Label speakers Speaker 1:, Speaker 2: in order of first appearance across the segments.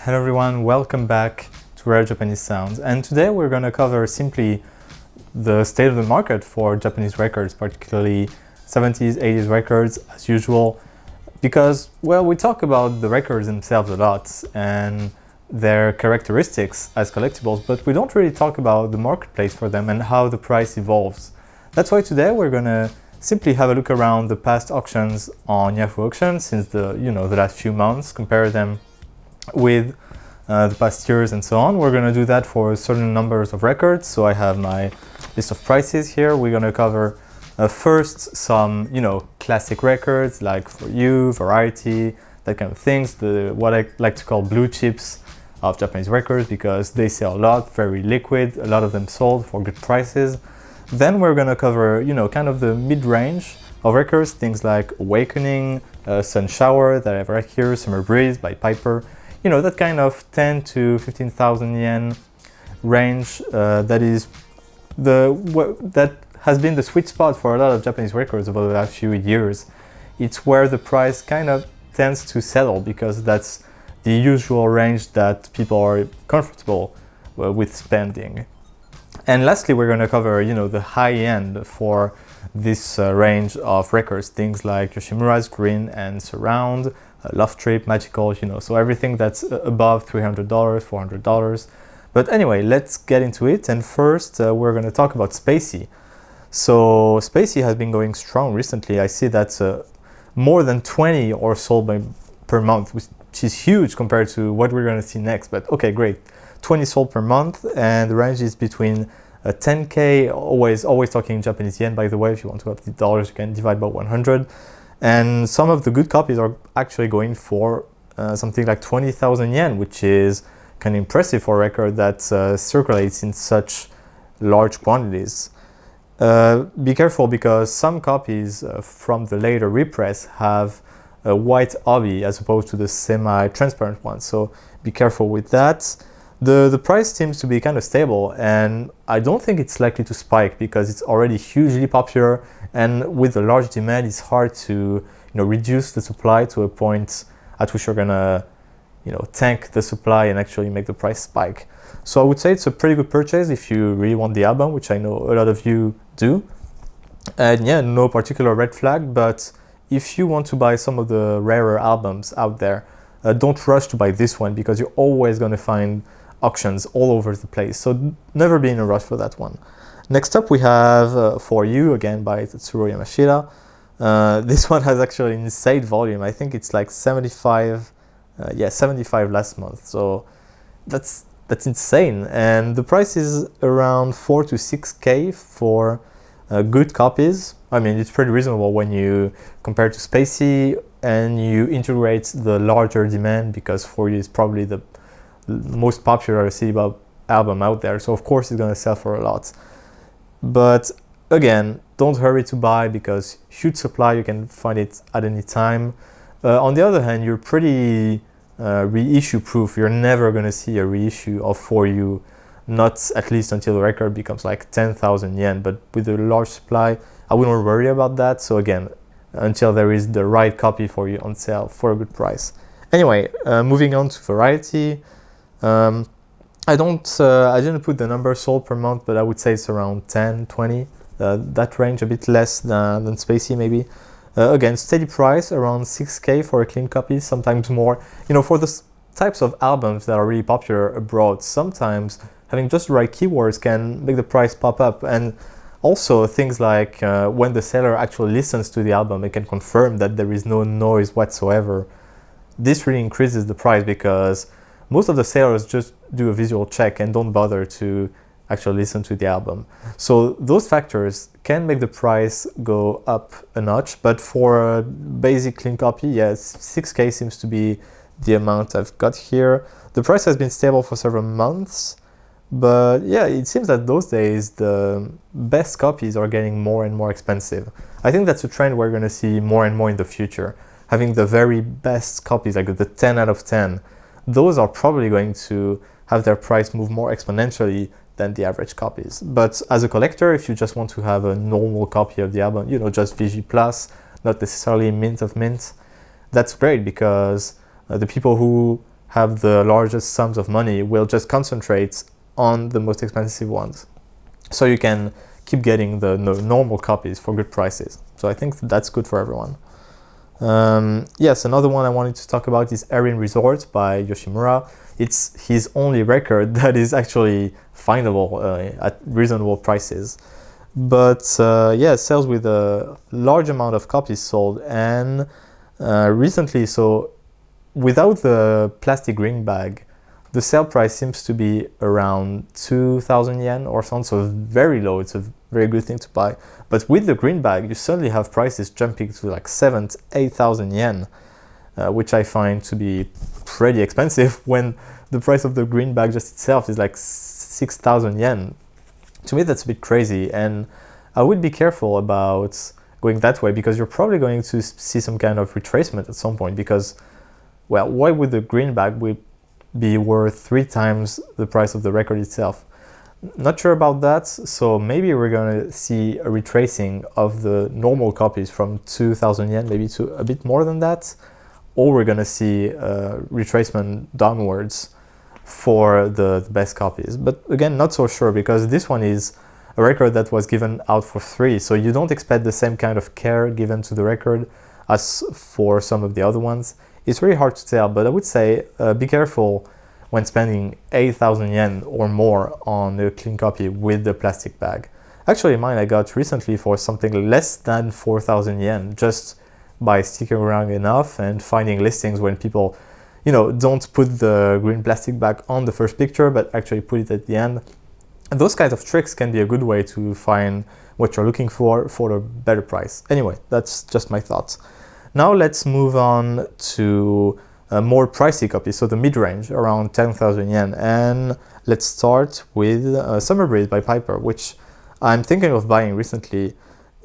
Speaker 1: Hello everyone, welcome back to Rare Japanese Sounds, and today we're going to cover simply the state of the market for Japanese records, particularly 70s, 80s records as usual, because, well, we talk about the records themselves a lot and their characteristics as collectibles, but we don't really talk about the marketplace for them and how the price evolves. That's why today we're going to simply have a look around the past auctions on Yahoo Auctions since the last few months, compare them with the past years and so on. We're going to do that for certain numbers of records. So I have my list of prices here. We're going to cover first some, classic records like Fuyu, variety, that kind of things, what I like to call blue chips of Japanese records because they sell a lot, very liquid, a lot of them sold for good prices. Then we're going to cover, kind of the mid-range of records, things like Awakening, Sunshower that I have right here, Summer Breeze by Piper. That kind of 10 to 15,000 yen range that has been the sweet spot for a lot of Japanese records over the last few years. It's where the price kind of tends to settle because that's the usual range that people are comfortable with spending. And lastly, we're going to cover, the high end for this range of records, things like Yoshimura's Green and Surround, Love Trip, Magical, so everything that's above $300, $400. But anyway, let's get into it. And first, we're going to talk about Spacy. So Spacy has been going strong recently. I see that's more than 20 or sold per month, which is huge compared to what we're going to see next. But okay, great. 20 sold per month, and the range is between 10K, always talking Japanese yen, by the way. If you want to have the dollars, you can divide by 100. And some of the good copies are actually going for something like 20,000 yen, which is kind of impressive for a record that circulates in such large quantities. Be careful because some copies from the later repress have a white obi as opposed to the semi-transparent one, so be careful with that. The price seems to be kind of stable, and I don't think it's likely to spike because it's already hugely popular, and with a large demand, it's hard to reduce the supply to a point at which you're gonna tank the supply and actually make the price spike. So I would say it's a pretty good purchase if you really want the album, which I know a lot of you do. And yeah, no particular red flag, but if you want to buy some of the rarer albums out there, don't rush to buy this one because you're always going to find auctions all over the place, so never be in a rush for that one. Next up we have For You, again by Tatsuro Yamashita. This one has actually an insane volume. I think it's like 75 last month, so that's insane, and the price is around 4 to 6K for good copies. I mean, it's pretty reasonable when you compare to Spacy and you integrate the larger demand because For You is probably the most popular CD album out there, so of course it's going to sell for a lot. But again, don't hurry to buy because huge supply, you can find it at any time. On the other hand, you're pretty reissue proof. You're never going to see a reissue of For You, not at least until the record becomes like 10,000 yen, but with a large supply I wouldn't worry about that. So again, until there is the right copy for you on sale for a good price. Anyway, moving on to variety. I didn't put the number sold per month, but I would say it's around 10, 20, that range, a bit less than Spacy maybe. Again, steady price, around 6K for a clean copy, sometimes more. For the types of albums that are really popular abroad, sometimes having just the right keywords can make the price pop up. And also things like when the seller actually listens to the album, it can confirm that there is no noise whatsoever. This really increases the price because most of the sellers just do a visual check and don't bother to actually listen to the album. So those factors can make the price go up a notch, but for a basic clean copy, yes, 6K seems to be the amount I've got here. The price has been stable for several months, but yeah, it seems that those days the best copies are getting more and more expensive. I think that's a trend we're going to see more and more in the future. Having the very best copies, like the 10 out of 10, those are probably going to have their price move more exponentially than the average copies. But as a collector, if you just want to have a normal copy of the album, just VG+, not necessarily mint of mint, that's great because the people who have the largest sums of money will just concentrate on the most expensive ones. So you can keep getting the normal copies for good prices. So I think that's good for everyone. Yes, another one I wanted to talk about is Aran Resort by Yoshimura. It's his only record that is actually findable at reasonable prices. But yeah, sells with a large amount of copies sold, and recently, so without the plastic ring bag, the sale price seems to be around 2,000 yen or something, so very low. It's a very good thing to buy. But with the green bag, you suddenly have prices jumping to like 7,000 to 8,000 yen, which I find to be pretty expensive when the price of the green bag just itself is like 6,000 yen. To me, that's a bit crazy, and I would be careful about going that way, because you're probably going to see some kind of retracement at some point, because, well, why would the green bag be worth 3 times the price of the record itself? Not sure about that, so maybe we're going to see a retracing of the normal copies from 2,000 yen, maybe to a bit more than that, or we're going to see a retracement downwards for the best copies. But again, not so sure, because this one is a record that was given out for free, so you don't expect the same kind of care given to the record as for some of the other ones. It's really hard to tell, but I would say be careful when spending 8,000 yen or more on a clean copy with the plastic bag. Actually, mine I got recently for something less than 4,000 yen, just by sticking around enough and finding listings when people, you know, don't put the green plastic bag on the first picture, but actually put it at the end. And those kinds of tricks can be a good way to find what you're looking for a better price. Anyway, that's just my thoughts. Now let's move on to a more pricey copy, so the mid-range, around 10,000 yen. And let's start with Summer Breeze by Piper, which I'm thinking of buying recently.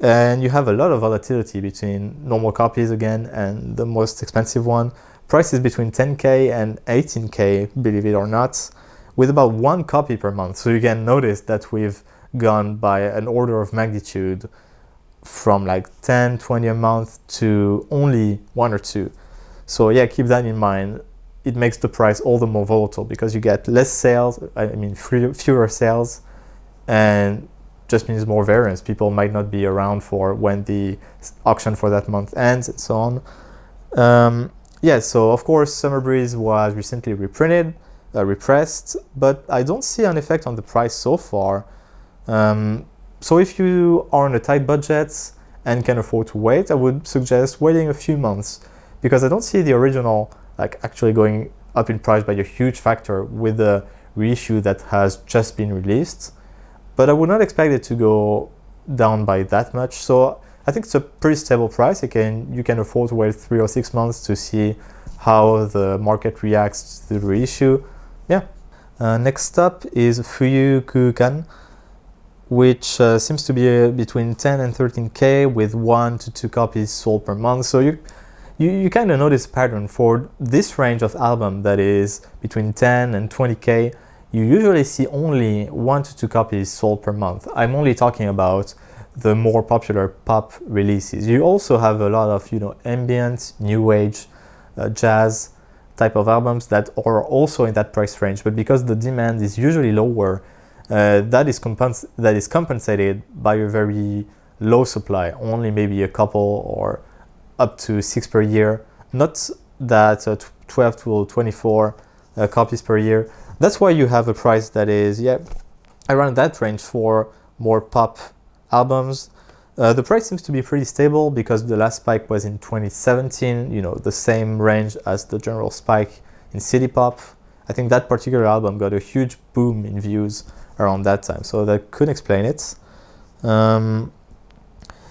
Speaker 1: And you have a lot of volatility between normal copies again and the most expensive one. Prices between 10k and 18k, believe it or not, with about 1 copy per month. So you can notice that we've gone by an order of magnitude from like 10, 20 a month to only 1 or 2. So yeah, keep that in mind. It makes the price all the more volatile because you get less sales, fewer sales, and just means more variance. People might not be around for when the auction for that month ends and so on. Yeah, so of course Summer Breeze was recently reprinted, repressed, but I don't see an effect on the price so far. So if you are on a tight budget and can afford to wait, I would suggest waiting a few months, because I don't see the original actually going up in price by a huge factor with the reissue that has just been released. But I would not expect it to go down by that much. So I think it's a pretty stable price. You can afford to wait 3 or 6 months to see how the market reacts to the reissue. Yeah. Next up is Fuyu Kukan, which seems to be between 10 and 13k with 1 to 2 copies sold per month. So you kind of notice a pattern for this range of album that is between 10 and 20k. You usually see only 1 to 2 copies sold per month. I'm only talking about the more popular pop releases. You also have a lot of, ambient, new age, jazz type of albums that are also in that price range. But because the demand is usually lower, that is compensated by a very low supply, only maybe a couple or up to 6 per year. Not that 12 to 24 copies per year. That's why you have a price that is around that range for more pop albums. The price seems to be pretty stable because the last spike was in 2017, the same range as the general spike in city pop. I think that particular album got a huge boom in views around that time, so that could explain it.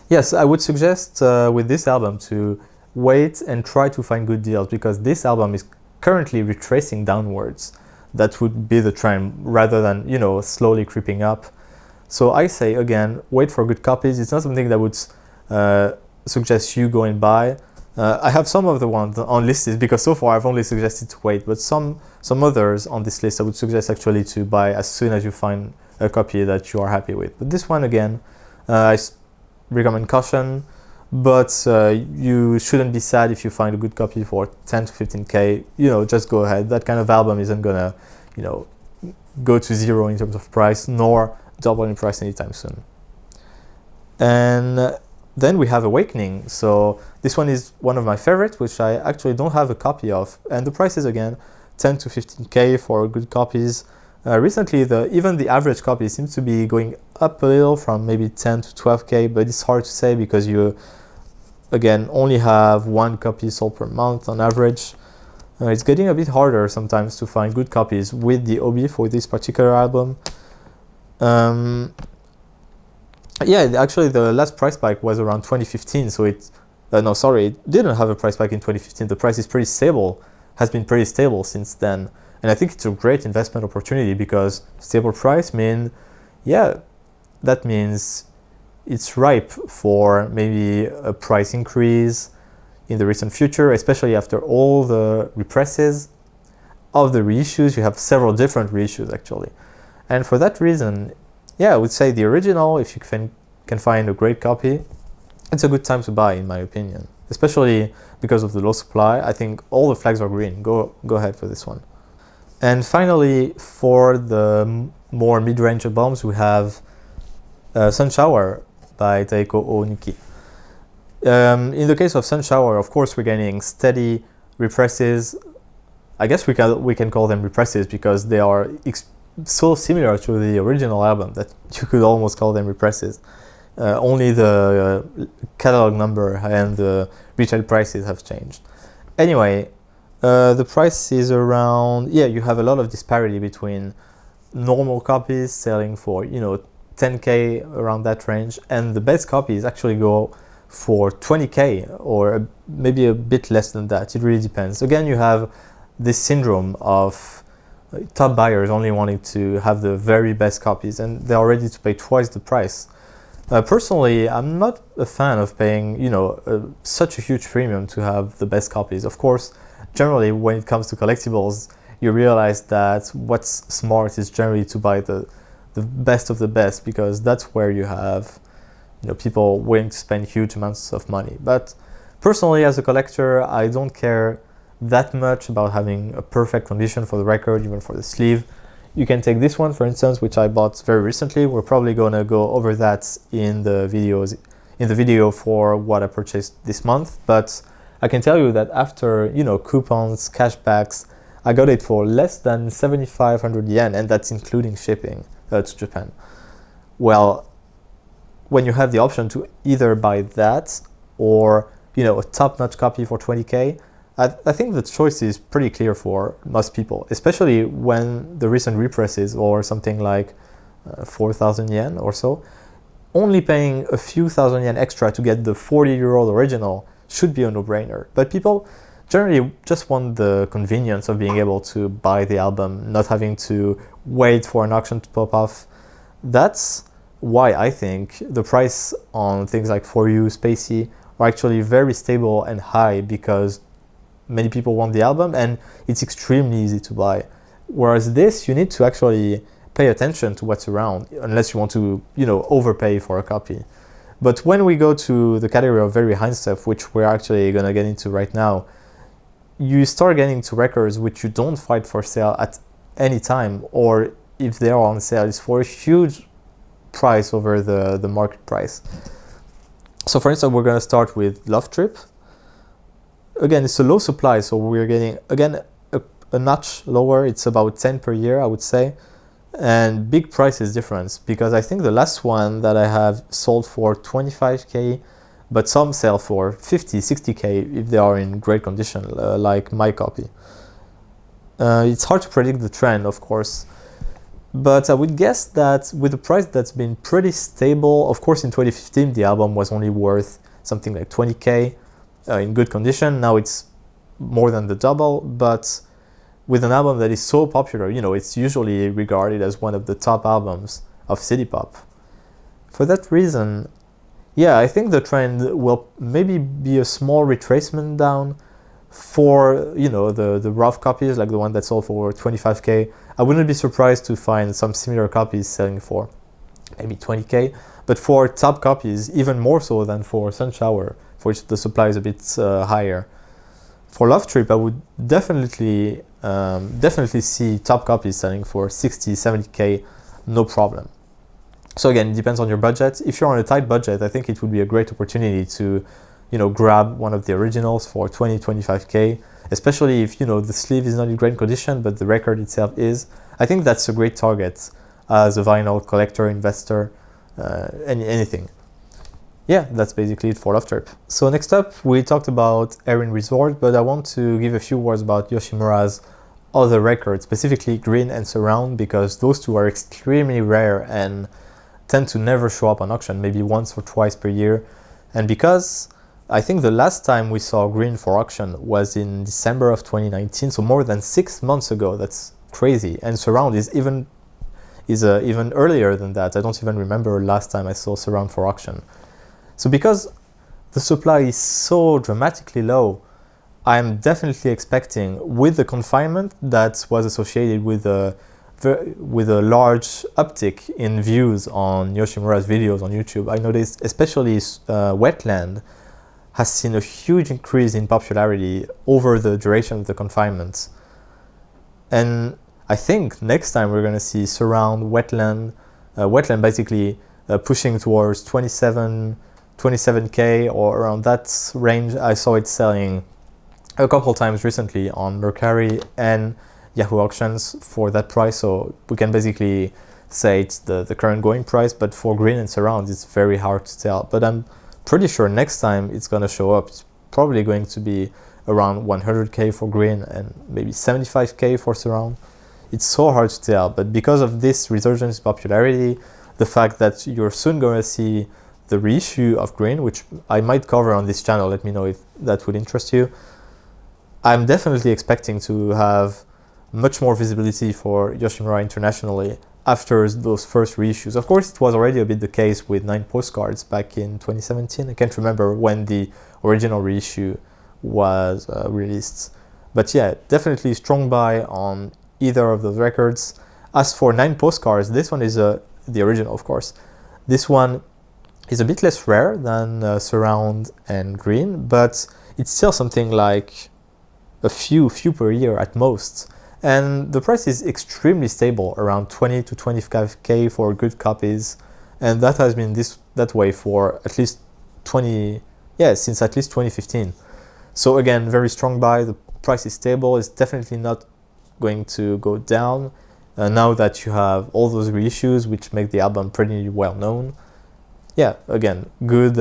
Speaker 1: Yes, I would suggest with this album to wait and try to find good deals, because this album is currently retracing downwards. That would be the trend rather than, slowly creeping up. So I say, again, wait for good copies. It's not something that would suggest you go and buy. I have some of the ones on lists because so far I've only suggested to wait, but some others on this list I would suggest actually to buy as soon as you find a copy that you are happy with. But this one, again, I recommend caution. but you shouldn't be sad if you find a good copy for 10 to 15k. Just go ahead. That kind of album isn't gonna, go to zero in terms of price, nor double in price anytime soon. And then we have Awakening. So this one is one of my favorites, which I actually don't have a copy of. And the price is, again, 10 to 15k for good copies. Recently, even the average copy seems to be going up a little from maybe 10 to 12k, but it's hard to say because you, again, only have one copy sold per month on average. It's getting a bit harder sometimes to find good copies with the OB for this particular album. Actually, the last price spike was around 2015, so it didn't have a price spike in 2015. The price is pretty stable, has been pretty stable since then. And I think it's a great investment opportunity because stable price that means it's ripe for maybe a price increase in the recent future, especially after all the represses of the reissues. You have several different reissues actually. And for that reason, I would say the original, if you can find a great copy, it's a good time to buy in my opinion, especially because of the low supply. I think all the flags are green. Go ahead for this one. And finally, for the more mid-range albums, we have Sunshower by Taeko Ohnuki. In the case of Sunshower, of course, we're getting steady represses. I guess we can call them represses because they are so similar to the original album that you could almost call them represses. Only the catalog number and the retail prices have changed. Anyway, the price is around, you have a lot of disparity between normal copies selling for 10k, around that range, and the best copies actually go for 20k or maybe a bit less than that. It really depends. Again, you have this syndrome of top buyers only wanting to have the very best copies, and they are ready to pay twice the price. Personally, I'm not a fan of paying such a huge premium to have the best copies. Of course, generally when it comes to collectibles, you realize that what's smart is generally to buy the best of the best, because that's where you have people willing to spend huge amounts of money. But personally, as a collector, I don't care that much about having a perfect condition for the record, even for the sleeve. You can take this one, for instance, which I bought very recently. We're probably gonna go over that in the video for what I purchased this month. But I can tell you that after coupons, cashbacks, I got it for less than 7,500 yen, and that's including shipping to Japan. Well, when you have the option to either buy that or a top-notch copy for 20k, I think the choice is pretty clear for most people, especially when the recent represses or something like 4,000 yen or so. Only paying a few thousand yen extra to get the 40-year-old original should be a no-brainer. But people generally just want the convenience of being able to buy the album, not having to wait for an auction to pop off. That's why I think the price on things like Fuyu, Spacy are actually very stable and high, because many people want the album and it's extremely easy to buy. Whereas this, you need to actually pay attention to what's around, unless you want to, overpay for a copy. But when we go to the category of very high stuff, which we're actually gonna get into right now, you start getting to records which you don't find for sale at any time, or if they are on sale, it's for a huge price over the market price. So for instance, we're gonna start with Love Trip. Again, it's a low supply, so we're getting, again, a notch lower. It's about 10 per year, I would say. And big prices difference, because I think the last one that I have sold for 25k, but some sell for 50, 60k if they are in great condition, like my copy. It's hard to predict the trend, of course. But I would guess that with a price that's been pretty stable, of course in 2015 the album was only worth something like 20k. In good condition. Now it's more than the double, but with an album that is so popular, it's usually regarded as one of the top albums of city pop. For that reason, I think the trend will maybe be a small retracement down for the rough copies, like the one that sold for 25k. I wouldn't be surprised to find some similar copies selling for maybe 20k. But for top copies, even more so than for Sunshower, for which the supply is a bit higher. For Love Trip, I would definitely see top copies selling for 60, 70k, no problem. So again, it depends on your budget. If you're on a tight budget, I think it would be a great opportunity to, grab one of the originals for 20, 25k, especially if, the sleeve is not in great condition, but the record itself is. I think that's a great target as a vinyl collector, investor, anything. Yeah, that's basically it for Love Trip. So next up, we talked about Aran Resort, but I want to give a few words about Yoshimura's other records, specifically Green and Surround, because those two are extremely rare and tend to never show up on auction, maybe once or twice per year. And because I think the last time we saw Green for auction was in December of 2019, so more than 6 months ago. That's crazy. And Surround is even earlier than that. I don't even remember last time I saw Surround for auction. So because the supply is so dramatically low, I'm definitely expecting, with the confinement that was associated with a large uptick in views on Yoshimura's videos on YouTube, I noticed especially Wetland has seen a huge increase in popularity over the duration of the confinement. And I think next time we're going to see Surround, Wetland basically pushing towards 27k or around that range. I saw it selling a couple times recently on Mercari and Yahoo Auctions for that price, so we can basically say it's the current going price, but for Green and Surround it's very hard to tell. But I'm pretty sure next time it's going to show up, it's probably going to be around 100k for Green and maybe 75k for Surround. It's so hard to tell, but because of this resurgence in popularity, the fact that you're soon going to see the reissue of Green, which I might cover on this channel, let me know if that would interest you. I'm definitely expecting to have much more visibility for Yoshimura internationally after those first reissues. Of course, it was already a bit the case with 9 postcards back in 2017. I can't remember when the original reissue was released. But yeah, definitely strong buy on either of those records. As for 9 postcards, this one is the original, of course. This one is a bit less rare than Surround and Green, but it's still something like a few per year at most. And the price is extremely stable, around 20 to 25k for good copies. And that has been that way for at least since at least 2015. So again, very strong buy. The price is stable. It's definitely not going to go down now that you have all those reissues, which make the album pretty well known. Yeah, again, good,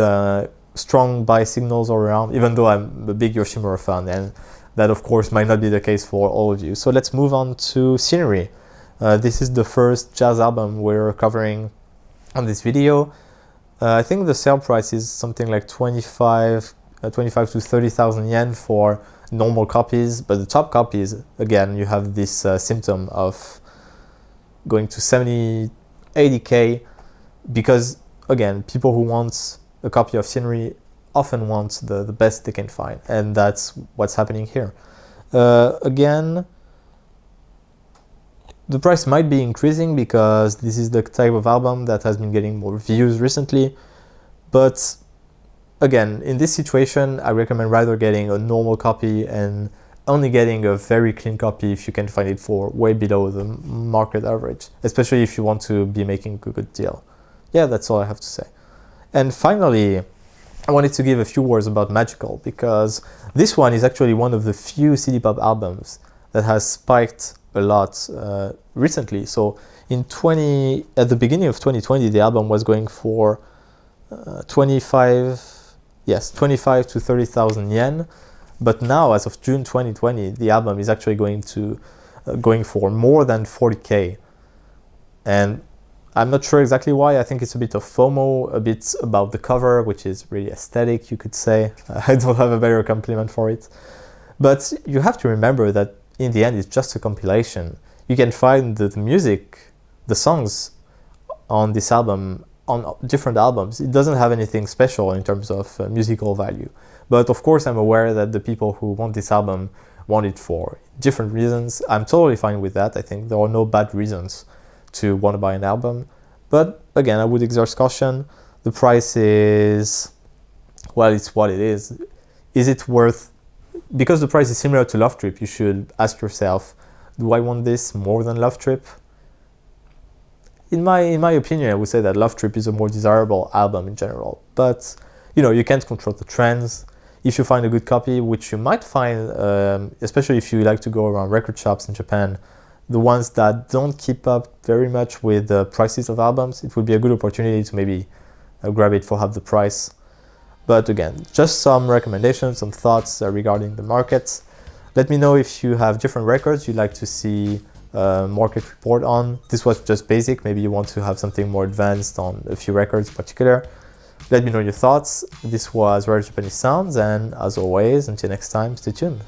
Speaker 1: strong buy signals all around, even though I'm a big Yoshimura fan, and that of course might not be the case for all of you. So let's move on to Scenery. This is the first jazz album we're covering on this video. I think the sale price is something like 25 to 30,000 yen for normal copies, but the top copies, again, you have this symptom of going to 70, 80k, because again, people who want a copy of Scenery often want the best they can find, and that's what's happening here. Again, the price might be increasing because this is the type of album that has been getting more views recently, but again, in this situation, I recommend rather getting a normal copy and only getting a very clean copy if you can find it for way below the market average, especially if you want to be making a good deal. Yeah, that's all I have to say. And finally, I wanted to give a few words about Magical, because this one is actually one of the few CD pop albums that has spiked a lot recently. So at the beginning of 2020, the album was going for 25 to 30,000 yen. But now, as of June 2020, the album is actually going for more than 40k. And I'm not sure exactly why. I think it's a bit of FOMO, a bit about the cover, which is really aesthetic, you could say. I don't have a better compliment for it. But you have to remember that in the end, it's just a compilation. You can find the music, the songs on this album, on different albums. It doesn't have anything special in terms of musical value. But of course, I'm aware that the people who want this album want it for different reasons. I'm totally fine with that. I think there are no bad reasons to want to buy an album. But again, I would exert caution. The price is, well, it's what it is. Is it worth, because the price is similar to Love Trip, you should ask yourself, do I want this more than Love Trip? In my opinion, I would say that Love Trip is a more desirable album in general. But, you know, you can't control the trends. If you find a good copy, which you might find, especially if you like to go around record shops in Japan, the ones that don't keep up very much with the prices of albums, it would be a good opportunity to maybe grab it for half the price. But again, just some recommendations, some thoughts regarding the markets. Let me know if you have different records you'd like to see market report on. This was just basic. Maybe you want to have something more advanced on a few records in particular. Let me know your thoughts. This was Rare Japanese Sounds, and as always, until next time, stay tuned.